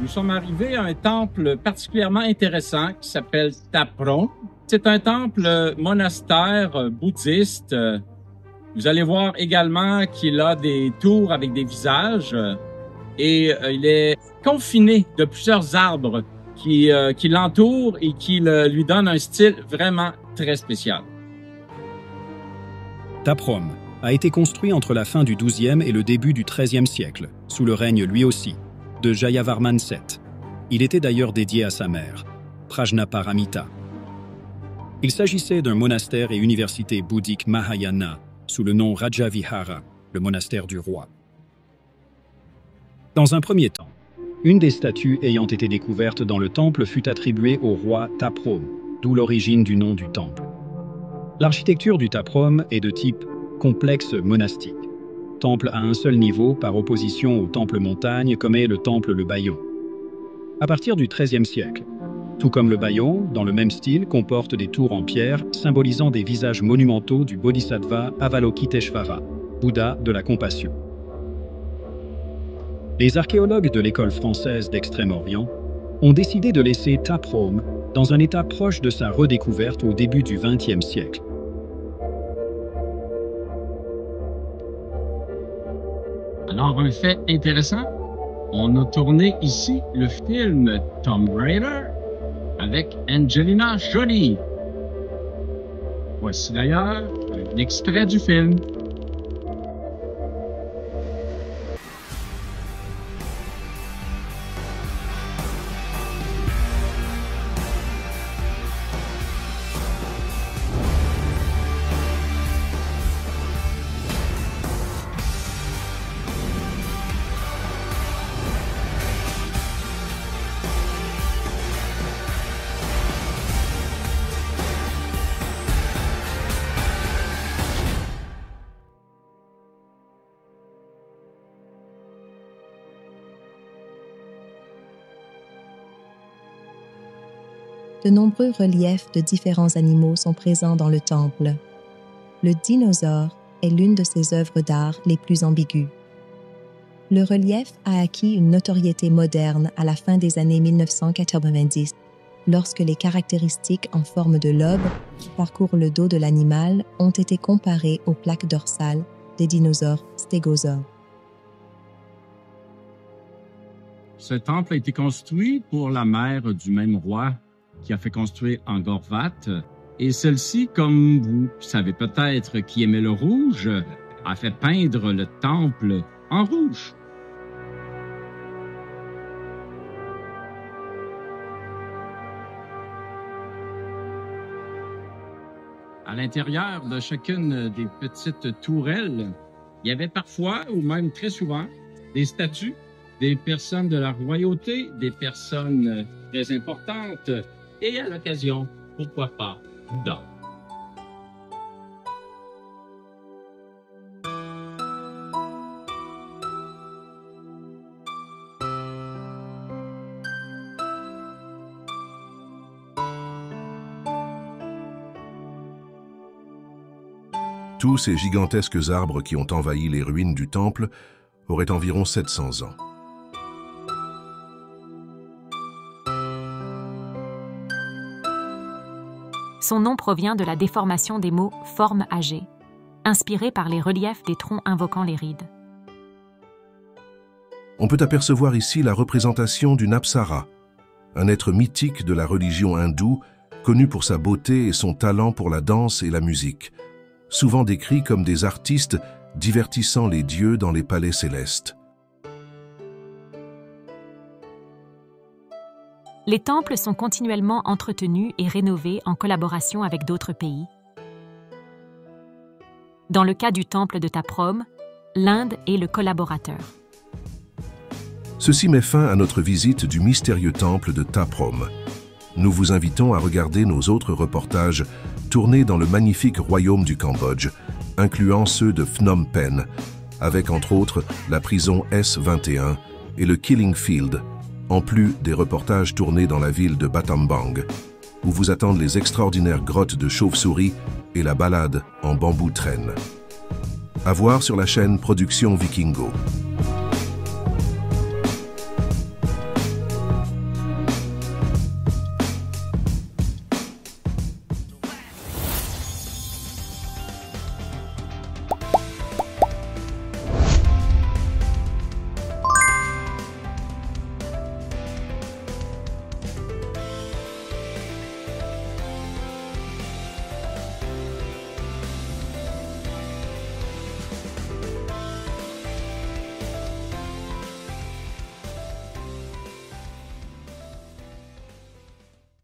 Nous sommes arrivés à un temple particulièrement intéressant qui s'appelle Taprom. C'est un temple monastère bouddhiste. Vous allez voir également qu'il a des tours avec des visages et il est confiné de plusieurs arbres qui l'entourent et qui lui donnent un style vraiment très spécial. Taprom a été construit entre la fin du XIIe et le début du XIIIe siècle, sous le règne lui aussi de Jayavarman VII. Il était d'ailleurs dédié à sa mère, Prajnaparamita. Il s'agissait d'un monastère et université bouddhique Mahayana sous le nom Rajavihara, le monastère du roi. Dans un premier temps, une des statues ayant été découverte dans le temple fut attribuée au roi Taprom, d'où l'origine du nom du temple. L'architecture du Taprom est de type complexe monastique. Temple à un seul niveau par opposition au temple montagne comme est le temple le Bayon. À partir du XIIIe siècle, tout comme le Bayon, dans le même style, comporte des tours en pierre symbolisant des visages monumentaux du Bodhisattva Avalokiteshvara, Bouddha de la compassion. Les archéologues de l'école française d'Extrême-Orient ont décidé de laisser Taprom dans un état proche de sa redécouverte au début du XXe siècle. Alors, un fait intéressant, on a tourné ici le film Tomb Raider avec Angelina Jolie. Voici d'ailleurs un extrait du film. De nombreux reliefs de différents animaux sont présents dans le temple. Le dinosaure est l'une de ses œuvres d'art les plus ambiguës. Le relief a acquis une notoriété moderne à la fin des années 1990, lorsque les caractéristiques en forme de lobe qui parcourent le dos de l'animal ont été comparées aux plaques dorsales des dinosaures stégosaures. Ce temple a été construit pour la mère du même roi qui a fait construire Angkor Wat. Et celle-ci, comme vous savez peut-être qui aimait le rouge, a fait peindre le temple en rouge. À l'intérieur de chacune des petites tourelles, il y avait parfois, ou même très souvent, des statues des personnes de la royauté, des personnes très importantes, et à l'occasion, pourquoi pas, Bouddha. Tous ces gigantesques arbres qui ont envahi les ruines du temple auraient environ 700 ans. Son nom provient de la déformation des mots « forme âgée », inspiré par les reliefs des troncs invoquant les rides. On peut apercevoir ici la représentation d'une apsara, un être mythique de la religion hindoue, connu pour sa beauté et son talent pour la danse et la musique, souvent décrits comme des artistes divertissant les dieux dans les palais célestes. Les temples sont continuellement entretenus et rénovés en collaboration avec d'autres pays. Dans le cas du temple de Taprom, l'Inde est le collaborateur. Ceci met fin à notre visite du mystérieux temple de Taprom. Nous vous invitons à regarder nos autres reportages tournés dans le magnifique royaume du Cambodge, incluant ceux de Phnom Penh, avec entre autres la prison S21 et le Killing Field, en plus des reportages tournés dans la ville de Battambang, où vous attendent les extraordinaires grottes de chauves-souris et la balade en bambou traîne. À voir sur la chaîne Production Vikingo.